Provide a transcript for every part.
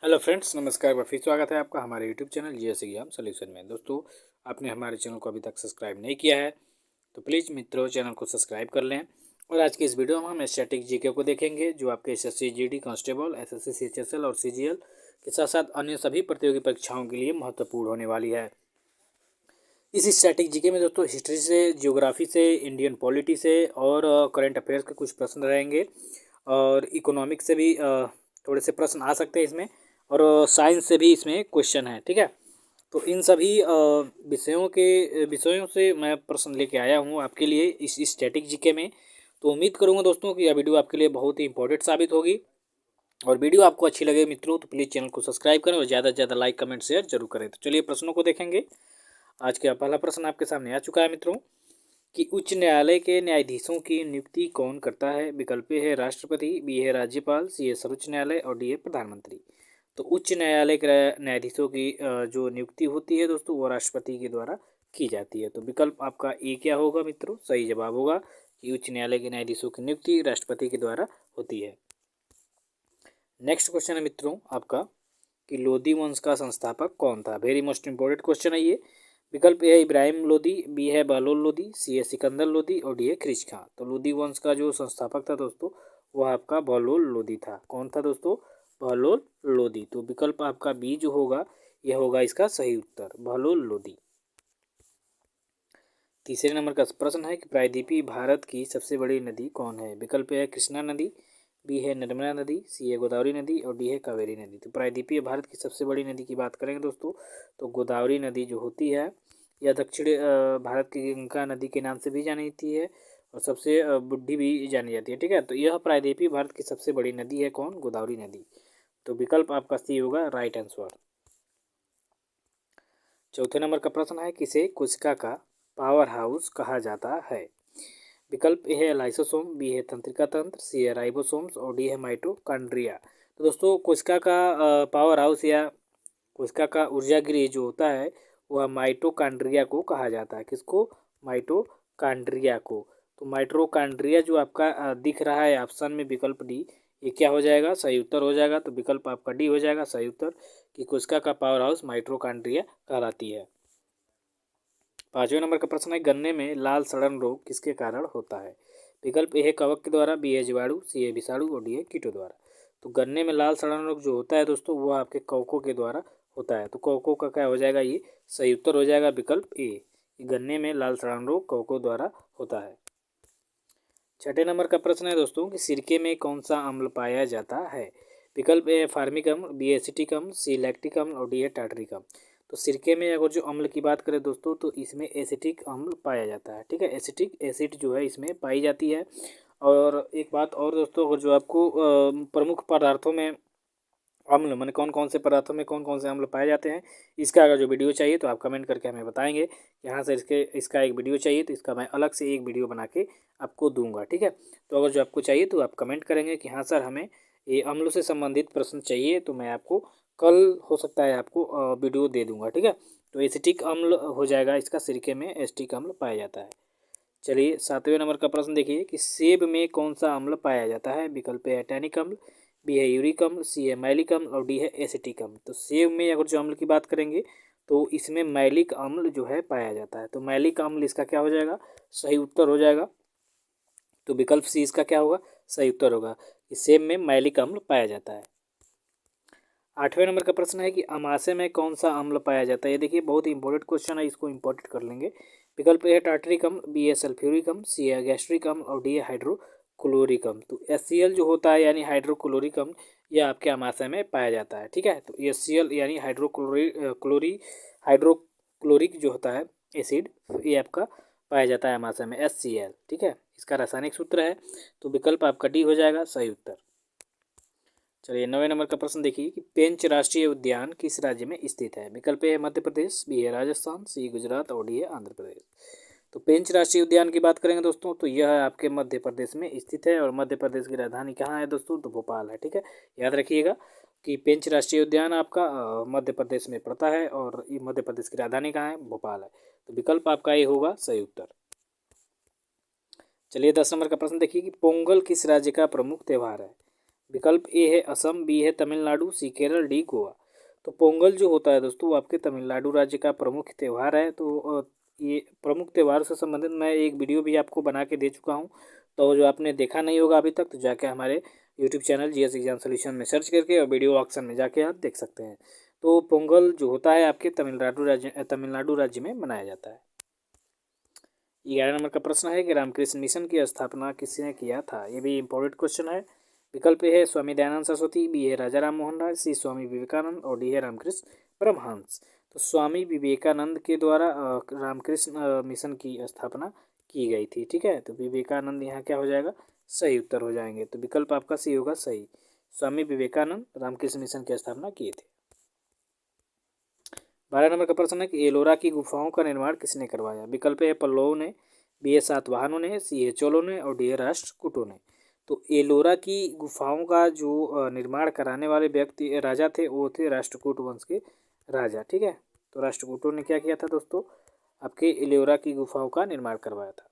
Hello friends, नमस्कार। फिर स्वागत है आपका हमारे YouTube channel GS exam solution में। दोस्तों, आपने हमारे चैनल को अभी तक सब्सक्राइब नहीं किया है तो प्लीज़ मित्रों चैनल को सब्सक्राइब कर लें। और आज की इस वीडियो में हम स्टैटिक जीके को देखेंगे, जो आपके SSC GD constable, SSC CHSL और सीजीएल के साथ साथ अन्य सभी प्रतियोगी परीक्षाओं के लिए महत्वपूर्ण होने वाली है। इस स्टैटिक जीके में दोस्तों हिस्ट्री से, जियोग्राफी से, इंडियन पॉलिटी से और करंट अफेयर्स के कुछ प्रश्न रहेंगे। और इकोनॉमिक से भी थोड़े से प्रश्न आ सकते हैं इसमें। और साइंस से भी इसमें क्वेश्चन है, ठीक है। तो इन सभी विषयों से मैं प्रश्न लेके आया हूँ आपके लिए इस स्टैटिक जीके में। तो उम्मीद करूँगा दोस्तों कि यह वीडियो आपके लिए बहुत ही इंपॉर्टेंट साबित होगी। और वीडियो आपको अच्छी लगे मित्रों तो प्लीज़ चैनल को सब्सक्राइब करें और ज़्यादा से ज़्यादा लाइक, कमेंट, शेयर जरूर करें। तो चलिए प्रश्नों को देखेंगे। आज का पहला प्रश्न आपके सामने आ चुका है मित्रों कि उच्च न्यायालय के न्यायाधीशों की नियुक्ति कौन करता है। विकल्प ए है राष्ट्रपति, बी है राज्यपाल, सी है सर्वोच्च न्यायालय और डी है प्रधानमंत्री। तो उच्च न्यायालय के न्यायाधीशों की जो नियुक्ति होती है दोस्तों, वो राष्ट्रपति के द्वारा की जाती है। तो विकल्प आपका ए क्या होगा मित्रों? सही जवाब होगा कि उच्च न्यायालय के न्यायाधीशों की नियुक्ति राष्ट्रपति के द्वारा होती है। नेक्स्ट क्वेश्चन है मित्रों आपका कि लोधी वंश का संस्थापक कौन था। वेरी मोस्ट इंपॉर्टेंट क्वेश्चन है ये। विकल्प ए है इब्राहिम लोधी, बी है बहलोल लोधी, सी है सिकंदर लोधी और डी है खिरिच खां। तो लोधी वंश का जो संस्थापक था दोस्तों, वह आपका बहलोल लोधी था। कौन था दोस्तों? बहलोल लोधी। तो विकल्प आपका बी जो होगा, यह होगा इसका सही उत्तर, बहलोल लोधी। तीसरे नंबर का प्रश्न है कि प्रायद्वीपीय भारत की सबसे बड़ी नदी कौन है। विकल्प ए है कृष्णा नदी, बी है नर्मदा नदी, सी है गोदावरी नदी और डी है कावेरी नदी। तो प्रायद्वीपीय भारत की सबसे बड़ी नदी की बात करेंगे दोस्तों, तो गोदावरी नदी जो होती है, यह दक्षिण भारत की गंगा नदी के नाम से भी जानी जाती है और सबसे बड़ी भी जानी जाती है, ठीक है। तो यह प्रायद्वीपीय भारत की सबसे बड़ी नदी है कौन? गोदावरी नदी। तो विकल्प आपका सी होगा, राइट आंसर। चौथे नंबर का प्रश्न है किसे कोशिका का पावर हाउस कहा जाता है। विकल्प ए है लाइसोसोम, बी है तंत्रिका तंत्र, सी है राइबोसोम्स और डी है माइटोकॉन्ड्रिया। तो दोस्तों कोशिका का पावर हाउस या कोशिका का ऊर्जा गृह जो होता है, वह माइटोकॉन्ड्रिया को कहा जाता है। किसको? माइटोकॉन्ड्रिया को। तो माइटोकॉन्ड्रिया जो आपका दिख रहा है ऑप्शन में, विकल्प डी, ये क्या हो जाएगा? सही उत्तर हो जाएगा। तो विकल्प आपका डी हो जाएगा सही उत्तर कि कोशिका का पावर हाउस माइटोकॉन्ड्रिया कहलाती है। पांचवें नंबर का प्रश्न है गन्ने में लाल सड़न रोग किसके कारण होता है। विकल्प ए है कवक के द्वारा, बी है जीवाणु, सी है विषाणु और डी है कीटों द्वारा। तो गन्ने में लाल सड़न रोग जो होता है दोस्तों, वो आपके कवकों के द्वारा होता है। तो कवकों का क्या हो जाएगा? ये सही उत्तर हो जाएगा विकल्प ए, गन्ने में लाल सड़न रोग कवकों द्वारा होता है। छठे नंबर का प्रश्न है दोस्तों कि सिरके में कौन सा अम्ल पाया जाता है। विकल्प ए है फार्मिक अम्ल, बी एसिटिक अम्ल, सी लैक्टिक अम्ल और डी है टार्टरिक अम्ल। तो सिरके में अगर जो अम्ल की बात करें दोस्तों, तो इसमें एसिटिक अम्ल पाया जाता है, ठीक है। एसिटिक एसिड जो है इसमें पाई जाती है। और एक बात और दोस्तों, अगर जो आपको प्रमुख पदार्थों में अम्ल माने कौन कौन से पदार्थों में कौन कौन से अम्ल पाए जाते हैं, इसका अगर जो वीडियो चाहिए तो आप कमेंट करके हमें बताएंगे। यहाँ से इसका एक वीडियो चाहिए तो इसका मैं अलग से एक वीडियो बना के आपको दूंगा, ठीक है। तो अगर जो आपको चाहिए तो आप कमेंट करेंगे कि हाँ सर, हमें ये अम्लों से संबंधित प्रश्न चाहिए, तो मैं आपको कल हो सकता है आपको वीडियो दे दूँगा, ठीक है। तो एसिटिक अम्ल हो जाएगा इसका, सिरके में एसिटिक अम्ल पाया जाता है। चलिए सातवें नंबर का प्रश्न देखिए कि सेब में कौन सा अम्ल पाया जाता है। विकल्प है टैनिक अम्ल, बी है यूरिक अम्ल, सी है मैलिक अम्ल और डी है एसिटिक अम्ल। तो सेब में अगर जो अम्ल की बात करेंगे तो इसमें मैलिक अम्ल जो है पाया जाता है। तो मैलिक अम्ल इसका क्या हो जाएगा? सही उत्तर हो जाएगा। तो विकल्प सी इसका क्या होगा? सही उत्तर होगा कि सेब में मैलिक अम्ल पाया जाता है। आठवें नंबर का प्रश्न है कि अमाशय में कौन सा अम्ल पाया जाता है। ये देखिए बहुत ही इंपॉर्टेंट क्वेश्चन है, इसको इंपॉर्टेंट कर लेंगे। विकल्प ए है टार्टरिक अम्ल, बी है सल्फ्यूरिक अम्ल, सी है गैस्ट्रिक अम्ल और डी है हाइड्रोक्लोरिक अम्ल। तो HCl जो होता है यानी हाइड्रोक्लोरिक अम्ल, यह आपके अमाशय में पाया जाता है, ठीक है। तो HCl यानी हाइड्रोक्लोरिक जो होता है एसिड, ये आपका पाया जाता है अमाशय में, HCl, ठीक है। इसका रासायनिक सूत्र है। तो विकल्प आपका डी हो जाएगा सही उत्तर। चलिए 9वें नंबर का प्रश्न देखिए कि पेंच राष्ट्रीय उद्यान किस राज्य में स्थित है। विकल्प ए है मध्य प्रदेश, बी है राजस्थान, सी गुजरात और डी है आंध्र प्रदेश। तो पेंच राष्ट्रीय उद्यान की बात करेंगे दोस्तों, तो यह आपके मध्य प्रदेश में स्थित है और मध्य प्रदेश की राजधानी कहाँ है दोस्तों? तो भोपाल है, ठीक है। याद रखिएगा कि पेंच राष्ट्रीय उद्यान आपका मध्य प्रदेश में पड़ता है और ये मध्य प्रदेश की राजधानी कहाँ है? भोपाल है। तो विकल्प आपका ये होगा सही उत्तर। चलिए 10 नंबर का प्रश्न देखिए कि पोंगल किस राज्य का प्रमुख त्यौहार है। विकल्प ए है असम, बी है तमिलनाडु, सी केरल, डी गोवा। तो पोंगल जो होता है दोस्तों वो आपके तमिलनाडु राज्य का प्रमुख त्यौहार है। तो ये प्रमुख त्यौहार से संबंधित मैं एक वीडियो भी आपको बना के दे चुका हूँ। तो जो आपने देखा नहीं होगा अभी तक तो जाके हमारे YouTube channel GS exam solution में सर्च करके और वीडियो ऑप्शन में जाके आप देख सकते हैं। तो पोंगल जो होता है आपके तमिलनाडु राज्य में मनाया जाता है। 11 नंबर का प्रश्न है कि रामकृष्ण मिशन की स्थापना किसने किया था। ये भी इम्पोर्टेंट क्वेश्चन है। विकल्प ए है स्वामी दयानंद सरस्वती, बी है राजा राम मोहन राय, सी स्वामी विवेकानंद और डी है रामकृष्ण परमहंस। तो स्वामी विवेकानंद के द्वारा रामकृष्ण मिशन की स्थापना की गई थी। ठीक है, तो विवेकानंद यहाँ क्या हो जाएगा, सही उत्तर हो जाएंगे। तो विकल्प आपका सी होगा सही। स्वामी विवेकानंद रामकृष्ण मिशन की स्थापना किए थे। 12 नंबर का प्रश्न है कि एलोरा की गुफाओं का निर्माण किसने करवाया। विकल्प है पल्लवों ने, बी है सातवाहनों ने, सी है चोलों ने और डी है राष्ट्रकूटों ने। तो एलोरा की गुफाओं का जो निर्माण कराने वाले व्यक्ति राजा थे वो थे राष्ट्रकूट वंश के राजा। ठीक है, तो राष्ट्रकूटों ने क्या किया था दोस्तों, आपके एलोरा की गुफाओं का निर्माण करवाया था।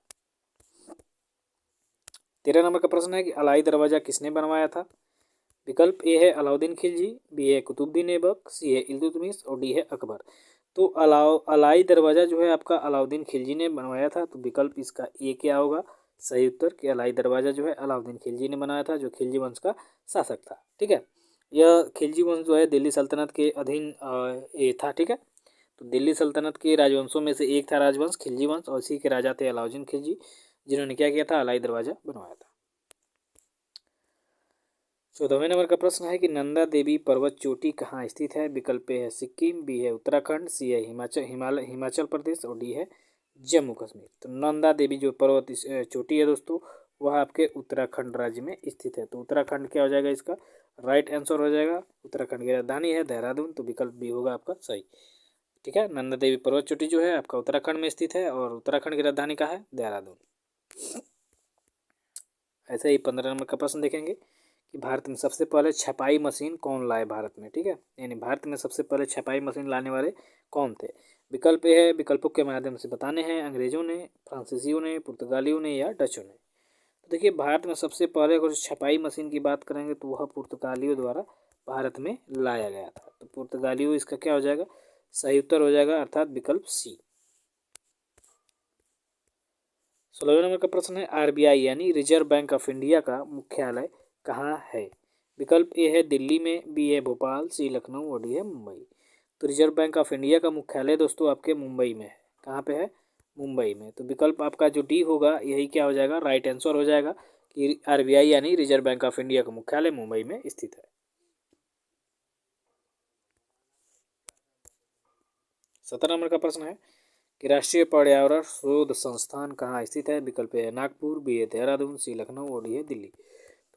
13 नंबर का प्रश्न है कि अलाई दरवाजा किसने बनवाया था। विकल्प ए है अलाउद्दीन खिलजी, बी है कुतुबुद्दीन ऐबक, सी है इल्तुतमिश और डी है अकबर। तो अलाई दरवाज़ा जो है आपका अलाउद्दीन खिलजी ने बनवाया था। तो विकल्प इसका ए क्या होगा, सही उत्तर कि अलाई दरवाज़ा जो है अलाउद्दीन खिलजी ने बनाया था, जो खिलजी वंश का शासक था। ठीक है, यह खिलजी वंश जो है दिल्ली सल्तनत के अधीन ये था। ठीक है, तो दिल्ली सल्तनत के राजवंशों में से एक था राजवंश खिलजी वंश और इसी के राजा थे अलाउद्दीन खिलजी, जिन्होंने क्या किया था, अलाई दरवाज़ा बनवाया था। 14वें नंबर का प्रश्न है कि नंदा देवी पर्वत चोटी कहाँ स्थित है। विकल्प ए है सिक्किम, बी है उत्तराखंड, सी है हिमाचल प्रदेश और डी है जम्मू कश्मीर। तो नंदा देवी जो पर्वत चोटी है दोस्तों वह आपके उत्तराखंड राज्य में स्थित है। तो उत्तराखंड क्या हो जाएगा, इसका राइट आंसर हो जाएगा। उत्तराखंड की राजधानी है देहरादून, तो विकल्प बी होगा आपका सही। ठीक है, नंदा देवी पर्वत चोटी जो है आपका उत्तराखंड में स्थित है और उत्तराखंड की राजधानी का है देहरादून। ऐसे ही 15 नंबर का प्रश्न देखेंगे कि भारत में सबसे पहले छपाई मशीन कौन लाए भारत में। ठीक है, यानी भारत में सबसे पहले छपाई मशीन लाने वाले कौन थे। विकल्प ए है, विकल्पों के माध्यम से बताने हैं, अंग्रेजों ने, फ्रांसीसियों ने, पुर्तगालियों ने या डचों ने। तो देखिए भारत में सबसे पहले अगर छपाई मशीन की बात करेंगे तो वह पुर्तगालियों द्वारा भारत में लाया गया था। तो पुर्तगालियों इसका क्या हो जाएगा, सही उत्तर हो जाएगा, अर्थात विकल्प सी। 16वें नंबर का प्रश्न है आरबीआई यानी रिजर्व बैंक ऑफ इंडिया का मुख्यालय कहाँ है। विकल्प ए है दिल्ली में, बी है भोपाल, सी लखनऊ और डी है मुंबई। तो रिजर्व बैंक ऑफ इंडिया का मुख्यालय दोस्तों आपके मुंबई में है। कहाँ पे है, मुंबई में। तो विकल्प आपका जो डी होगा यही क्या हो जाएगा, राइट आंसर हो जाएगा कि आरबीआई यानी रिजर्व बैंक ऑफ इंडिया का मुख्यालय मुंबई में स्थित है। 17 नंबर का प्रश्न है कि राष्ट्रीय पर्यावरण शोध संस्थान कहाँ स्थित है। विकल्प है नागपुर, बी है देहरादून, सी लखनऊ और डी है दिल्ली।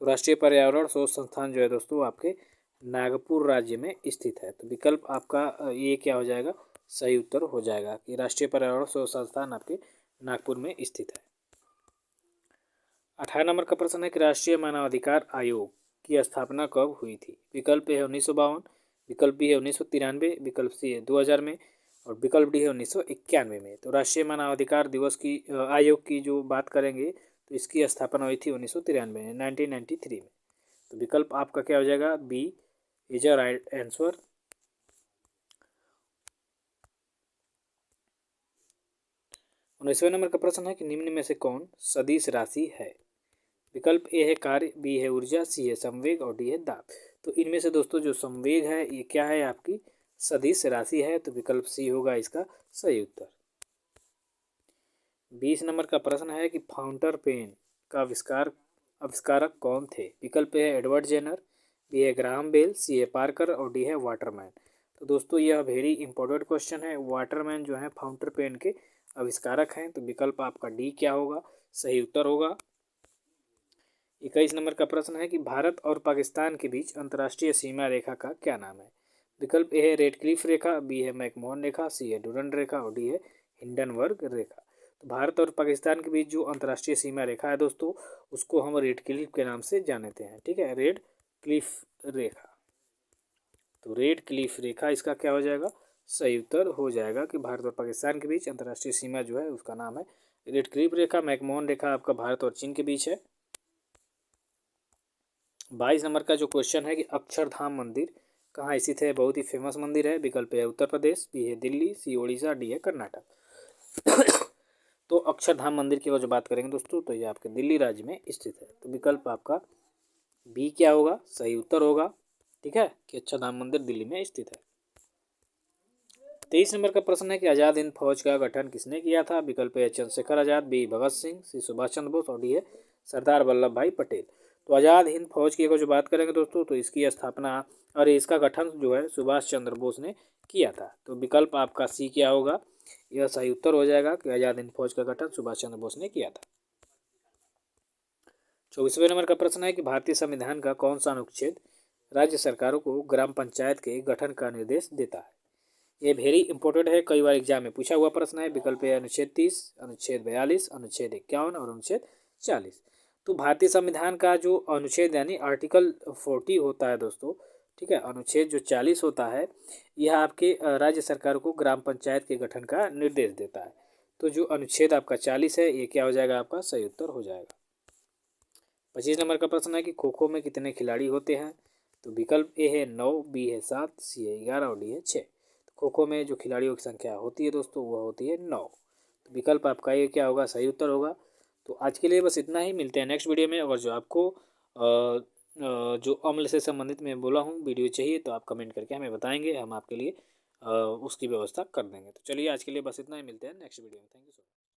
तो राष्ट्रीय पर्यावरण शोध संस्थान जो है दोस्तों आपके नागपुर राज्य में स्थित है। तो विकल्प आपका ये क्या हो जाएगा, सही उत्तर हो जाएगा कि राष्ट्रीय पर्यावरण शोध संस्थान आपके नागपुर में स्थित है। 18 नंबर का प्रश्न है कि राष्ट्रीय मानवाधिकार आयोग की स्थापना कब हुई थी। विकल्प ए है 1952, विकल्प बी है 1993, विकल्प सी है 2000 में और विकल्प डी है 1991 में। तो राष्ट्रीय मानवाधिकार दिवस की आयोग की जो बात करेंगे तो इसकी स्थापना हुई थी 1993 में, 1993 में। तो विकल्प आपका क्या हो जाएगा, B is a right answer. 19वें नंबर का प्रश्न है कि निम्न में से कौन सदिश राशि है। विकल्प ए है कार्य, बी है ऊर्जा, सी है संवेग और डी है दाब। तो इनमें से दोस्तों जो संवेग है ये क्या है, आपकी सदिश राशि है। तो विकल्प सी होगा इसका सही उत्तर। 20 नंबर का प्रश्न है कि फाउंटर पेन का आविष्कारक कौन थे। विकल्प है एडवर्ड जेनर, बी है ग्राहम बेल, सी है पार्कर और डी है वाटरमैन। तो दोस्तों यह वेरी इंपॉर्टेंट क्वेश्चन है। वाटरमैन जो है फाउंटर पेन के आविष्कारक हैं। तो विकल्प आपका डी क्या होगा, सही उत्तर होगा। 21 नंबर का प्रश्न है कि भारत और पाकिस्तान के बीच अंतर्राष्ट्रीय सीमा रेखा का क्या नाम है। विकल्प ए है रेडक्लिफ रेखा, बी है मैकमोहन रेखा, सी है डुरंड रेखा और डी है हिंडनबर्ग रेखा। तो भारत और पाकिस्तान के बीच जो अंतर्राष्ट्रीय सीमा रेखा है दोस्तों उसको हम रेड क्लिफ के नाम से जानते हैं। ठीक है, रेड क्लिफ रेखा। तो रेड क्लिफ रेखा इसका क्या हो जाएगा, सही उत्तर हो जाएगा कि भारत और पाकिस्तान के बीच अंतर्राष्ट्रीय सीमा जो है उसका नाम है रेड क्लिफ रेखा। मैकमोहन रेखा आपका भारत और चीन के बीच है। 22 नंबर का जो क्वेश्चन है कि अक्षरधाम मंदिर कहाँ स्थित है। बहुत ही फेमस मंदिर है। विकल्प है उत्तर प्रदेश, बी है दिल्ली, सी उड़ीसा, डी है कर्नाटक। तो अक्षरधाम मंदिर की अगर जो बात करेंगे दोस्तों तो ये आपके दिल्ली राज्य में स्थित है। तो विकल्प आपका बी क्या होगा, सही उत्तर होगा। ठीक है कि अक्षरधाम मंदिर दिल्ली में स्थित है। 23 नंबर का प्रश्न है कि आज़ाद हिंद फौज का गठन किसने किया था। विकल्प है चंद्रशेखर आज़ाद, बी भगत सिंह, सी सुभाष चंद्र बोस और डी है सरदार वल्लभ भाई पटेल। तो आज़ाद हिंद फौज की अगर जो बात करेंगे दोस्तों तो इसकी स्थापना और इसका गठन जो है सुभाष चंद्र बोस ने किया था। तो विकल्प आपका सी क्या होगा, यह सही उत्तर हो जाएगा कि आज़ाद हिंद फौज का गठन सुभाष चंद्र बोस ने किया था। 24वें नंबर का प्रश्न है कि भारतीय संविधान का कौन सा अनुच्छेद राज्य सरकारों को ग्राम पंचायत के गठन का निर्देश देता है। ये वेरी इंपॉर्टेंट है, कई बार एग्जाम में पूछा हुआ प्रश्न है। विकल्प है अनुच्छेद 30, अनुच्छेद 42, अनुच्छेद 51 और अनुच्छेद 40। तो भारतीय संविधान का जो अनुच्छेद यानी आर्टिकल 40 होता है दोस्तों, ठीक है, अनुच्छेद जो 40 होता है यह आपके राज्य सरकार को ग्राम पंचायत के गठन का निर्देश देता है। तो जो अनुच्छेद आपका 40 है ये क्या हो जाएगा, आपका सही उत्तर हो जाएगा। 25 नंबर का प्रश्न है कि खो खो में कितने खिलाड़ी होते हैं। तो विकल्प ए है 9, बी है 7, सी है 11 और डी है 6। खो खो में जो खिलाड़ियों की संख्या होती है दोस्तों वह होती है 9। तो विकल्प आपका ये क्या होगा, सही उत्तर होगा। तो आज के लिए बस इतना ही, मिलते हैं नेक्स्ट वीडियो में। अगर जो आपको जो अम्ल से संबंधित मैं बोला हूँ वीडियो चाहिए तो आप कमेंट करके हमें बताएंगे, हम आपके लिए उसकी व्यवस्था कर देंगे। तो चलिए आज के लिए बस इतना ही, मिलते हैं नेक्स्ट वीडियो में। Thank you so much.